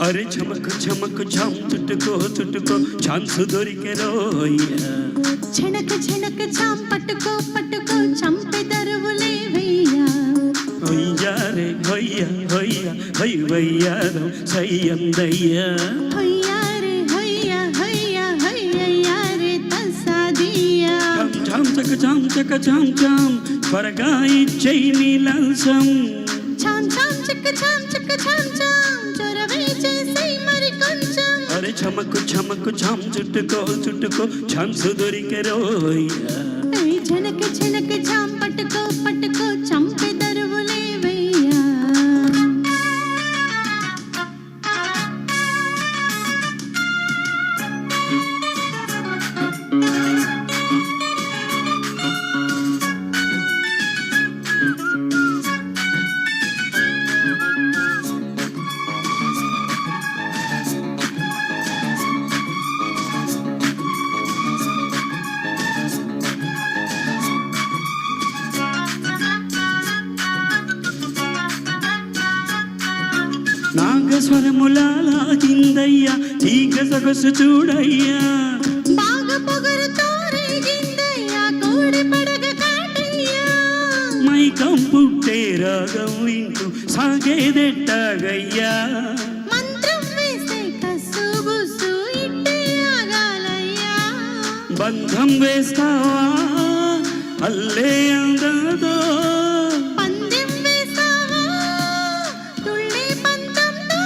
అరే చమకు చమకు ఝామ్ చుట్టుకో చుట్టుకో ఛాన్స్ దొరికెరోయ్యా చెనక చెనక ఝామ్ పట్టుకో పట్టుకో చంపే దరువులే వెయ్యా హొయ్యారే హొయ్యా హొయ్యా హొయ్ వయ్యారం సయ్యందయ్యా హొయ్యారే హొయ్యా హొయ్యా హొయ్యయ్యారే తసాదియా ఝామ్ చక ఝామ్ చక ఝామ్ ఝామ్ త్వరగా ఇచ్చేయి నీ లంచం ఝామ్ ఝామ్ చక ఝామ్ చక ఝామ్ ఝామ్ చొరవే చేసే మరి కొంచెం అరే చమకు చమకు ఝామ్ చుట్టుకో చుట్టుకో ఛాన్స్ దొరికెరోయ్యా చెనక చెనక ఝామ్ పట్టుకో పట్టుకో చంపే దరువులే వెయ్యా నాగస్వరములాగిందయ్యా తీగ సొగసు చూడయ్యా బాగా పొగరుతో రేగిందయ్యా కోడి పడగ కాటయ్యా మైకం పుట్టే రాగం వింటూ సాగేదెట్టాగయ్యా మంత్రం వేస్తే కస్సు బుస్సు ఇట్టే ఆగాలయ్యా బంధం వేస్తావా అల్లే అందదో పందెం వేస్తావా తుళ్ళే పంతంతో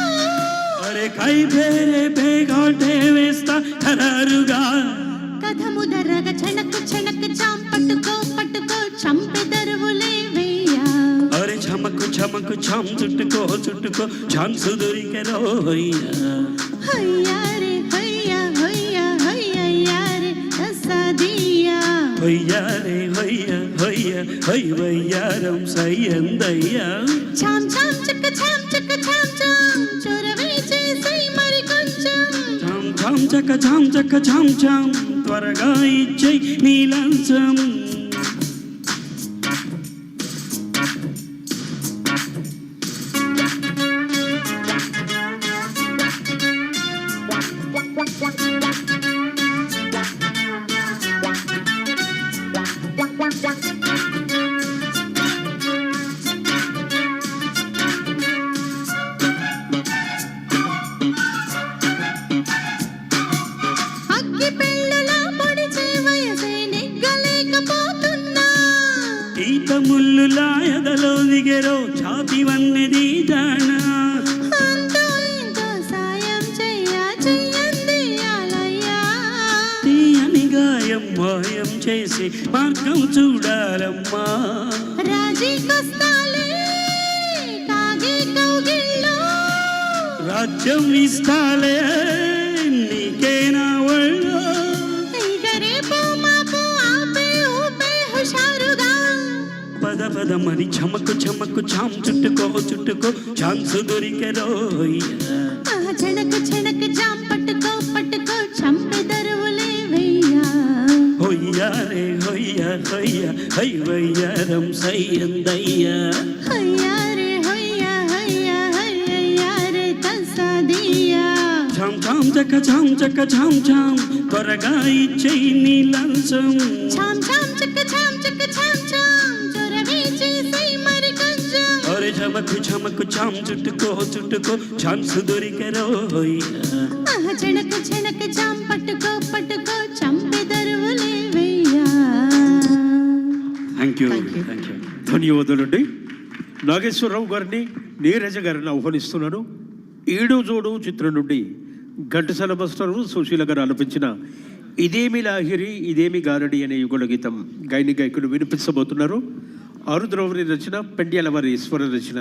అరే కై ఫేరే పేగాటే వేస్తా ఖరారుగా కథ ముదరగా చెనక చెనక ఝామ్ పట్టుకో పట్టుకో చంపే దరువులే వెయ్యా అరే చమకు చమకు ఝామ్ చుట్టుకో చుట్టుకో ఛాన్స్ దొరికెరోయ్యా హొయ్యారే హొయ్యా హొయ్యా హొయ్యయ్యారే తసాదియా హొయ్యారే హొయ్య హొయ్య హొయ్ వయ్యారం సయ్యందయ్యా ఝామ్ ఝామ్ చక ఝామ్ చక ఝామ్ ఝామ్ చొరవే చేసే మరి కొంచెం ఝామ్ ఝామ్ చక ఝామ్ చక ఝామ్ ఝామ్ త్వరగా ఇచ్చేయి నీ లంచం అగ్గి పెళ్ళులా పొడిచే వయసే నెగ్గలేకపోతున్నా ఈత ముల్లులా ఎదలో దిగెరో ఛాతి వన్నెది దానా అంతో ఇంతో సాయం చెయ్యందియాలయ్యా తీయని గాయం మాయం చేసి మార్గం చూడాలమ్మా రాజీకొస్తాలే కాగే కౌగిల్లో రాజ్యం ఇస్తాలే నీకే నా ఒళ్ళో ఇక రేపు మాపు ఆపే ఊపే హుషారుగా పద పద మరి చమకు చమకు ఝామ్ చుట్టుకో చుట్టుకో ఛాన్స్ దొరికెరోయ్యా చెనక చెనక ఝామ్ పట్టుకో పట్టుకో చంపే దరువులే వెయ్యా హొయ్యారే హొయ్య హొయ్య హై వయ్యారం సయ్యందయ్యా హొయ్యారే హొయ్యా హొయ్యా హొయ్యయ్యారే తసాదియా ఝామ్ ఝామ్ చక ఝామ్ చక ఝామ్ ఝామ్ త్వరగా ఇచ్చేయి నీ లంచం ఝామ్ ఝామ్ చక ఝామ్ చక ఝామ్ ఝామ్ చొరవే చేసే మరి కొంచెం అరే చమకు చమకు ఝామ్ చుట్టుకో చుట్టుకో ఛాన్స్ దొరికెరోయ్యా చెనక చెనక ఝామ్ పట్టుకో పట్టుకో చంపే దరువులే వెయ్యా thank you Thank you. Thank you ధన్యవాదాలండి. నాగేశ్వరరావు గారిని నీరజ గారిని ఆహ్వానిస్తున్నాను. ఈడు జోడు చిత్రం నుండి ఘంటసాల మాస్టరు సుశీల గారు ఆలపించిన ఇదేమి లాహిరి ఇదేమి గారడి అనే యుగళ గీతం గాయని గాయకులు వినిపించబోతున్నారు. ఆరుద్రవరి రచన, పెండ్యాల వారి ఈశ్వర రచన.